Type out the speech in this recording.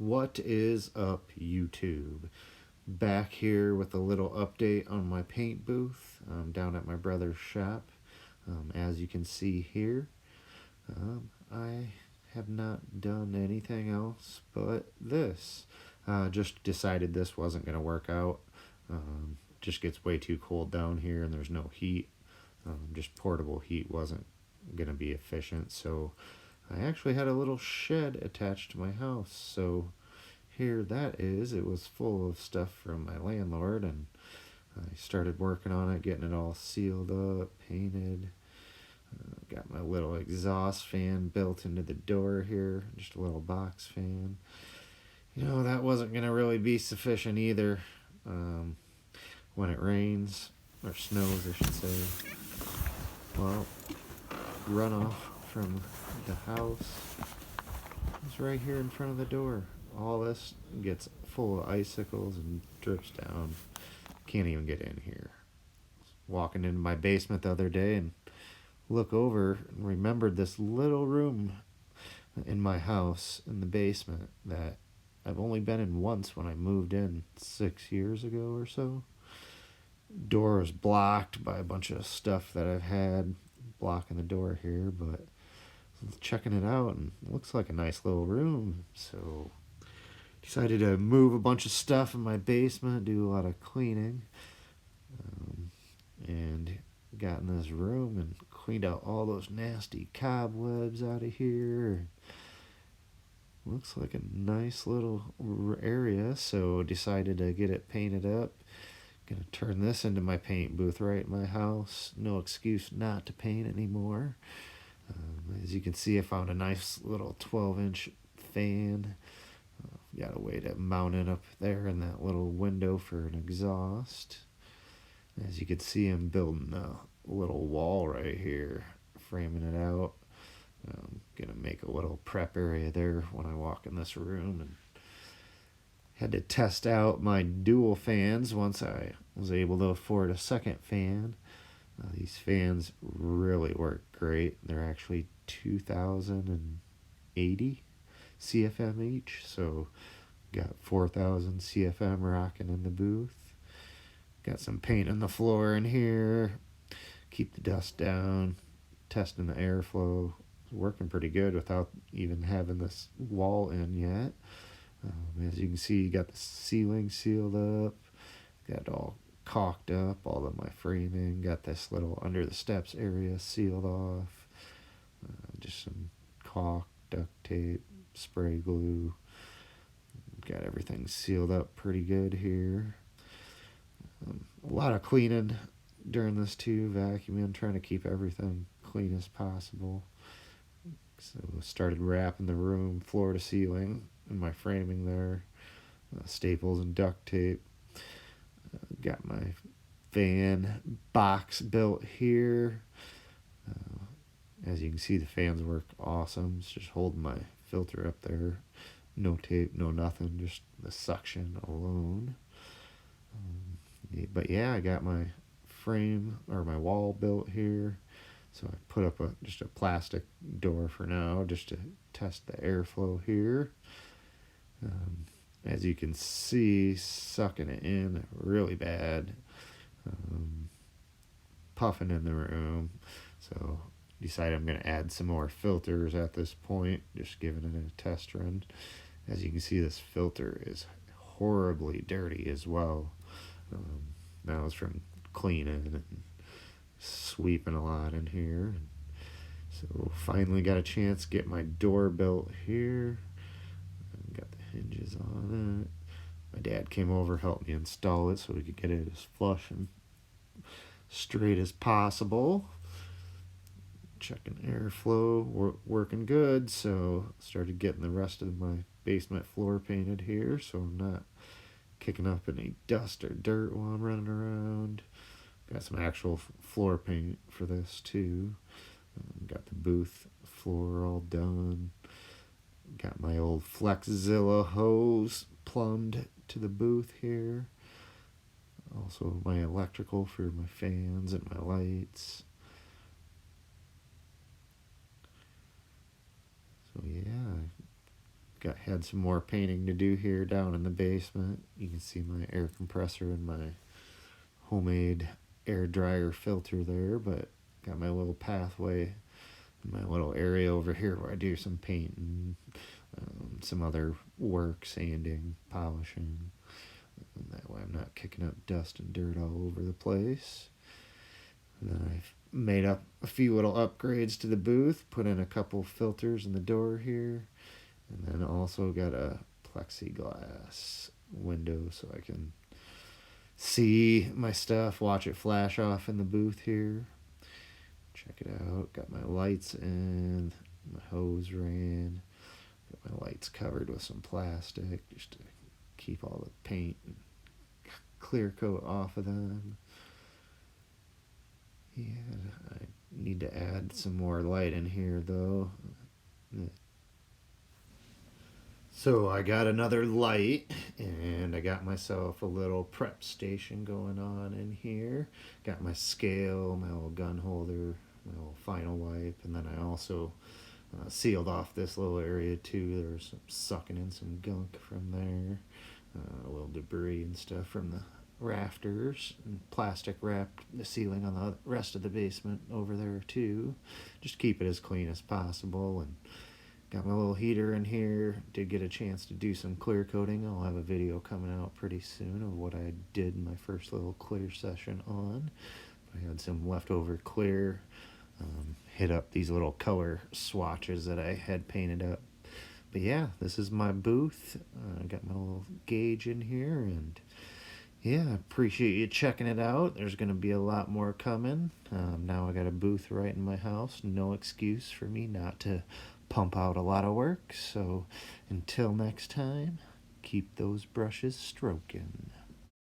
What is up, YouTube? Back here with a little update on my paint booth down at my brother's shop. As you can see here, I have not done anything else but this. Just decided this wasn't going to work out. Just gets way too cold down here and there's no heat. Just portable heat wasn't going to be efficient, so I actually had a little shed attached to my house. So here that is. It was full of stuff from my landlord, and I started working on it, getting it all sealed up, painted. Got my little exhaust fan built into the door here, just a little box fan. You know, that wasn't going to really be sufficient either. When it rains, or snows I should say, well, runoff from the house is right here in front of the door. All this gets full of icicles and drips down. Can't even get in here. Walking into my basement the other day and look over and remembered this little room in my house in the basement that I've only been in once when I moved in 6 years ago or so. Door was blocked by a bunch of stuff that I've had blocking the door here, but checking it out, and it looks like a nice little room. So decided to move a bunch of stuff in my basement, do a lot of cleaning, and got in this room and cleaned out all those nasty cobwebs out of here. Looks like a nice little area, so decided to get it painted up. Gonna turn this into my paint booth right in my house. No excuse not to paint anymore. As you can see, I found a nice little 12-inch fan. Got a way to mount it up there in that little window for an exhaust. As you can see, I'm building a little wall right here, framing it out. I'm gonna make a little prep area there when I walk in this room, and had to test out my dual fans once I was able to afford a second fan. These fans really work great. They're actually 2,080 CFM each, so got 4,000 CFM rocking in the booth. Got some paint on the floor in here, keep the dust down, testing the airflow. Working pretty good without even having this wall in yet. As you can see, got the ceiling sealed up, got it all caulked up, all of my framing, got this little under the steps area sealed off, just some caulk, duct tape, spray glue, got everything sealed up pretty good here. A lot of cleaning during this too, vacuuming, trying to keep everything clean as possible. So I started wrapping the room floor to ceiling in my framing there, staples and duct tape. Got my fan box built here. As you can see, the fans work awesome. It's just holding my filter up there. No tape, no nothing, just the suction alone. But yeah, I got my frame or my wall built here. So I put up just a plastic door for now, just to test the airflow here. As you can see, sucking it in really bad, puffing in the room. So decided I'm going to add some more filters at this point, just giving it a test run. As you can see, this filter is horribly dirty as well. That was from cleaning and sweeping a lot in here. So finally got a chance to get my door built here. Got the hinges on it. My dad came over, helped me install it so we could get it as flush and straight as possible. Checking airflow, working good. So started getting the rest of my basement floor painted here, so I'm not kicking up any dust or dirt while I'm running around. Got some actual floor paint for this too. Got the booth floor all done. Got my old FlexZilla hose plumbed to the booth here. Also my electrical for my fans and my lights. So yeah, Had some more painting to do here down in the basement. You can see my air compressor and my homemade air dryer filter there, but got my little pathway, my little area over here where I do some painting, some other work, sanding, polishing. And that way I'm not kicking up dust and dirt all over the place. And then I've made up a few little upgrades to the booth, put in a couple filters in the door here, and then also got a plexiglass window so I can see my stuff, watch it flash off in the booth here. Check it out. Got my lights in, my hose ran, got my lights covered with some plastic just to keep all the paint and clear coat off of them. Yeah, I need to add some more light in here though. So I got another light, and I got myself a little prep station going on in here. Got my scale, my little gun holder, my little final wipe, and then I also sealed off this little area too. There was some sucking in some gunk from there, a little debris and stuff from the rafters, and plastic wrapped the ceiling on the rest of the basement over there too. Just keep it as clean as possible. And got my little heater in here. Did get a chance to do some clear coating. I'll have a video coming out pretty soon of what I did in my first little clear session on. I had some leftover clear. Hit up these little color swatches that I had painted up. But yeah, this is my booth. I got my little gauge in here, and yeah, appreciate you checking it out. There's going to be a lot more coming. Now I got a booth right in my house. No excuse for me not to pump out a lot of work. So until next time, keep those brushes stroking.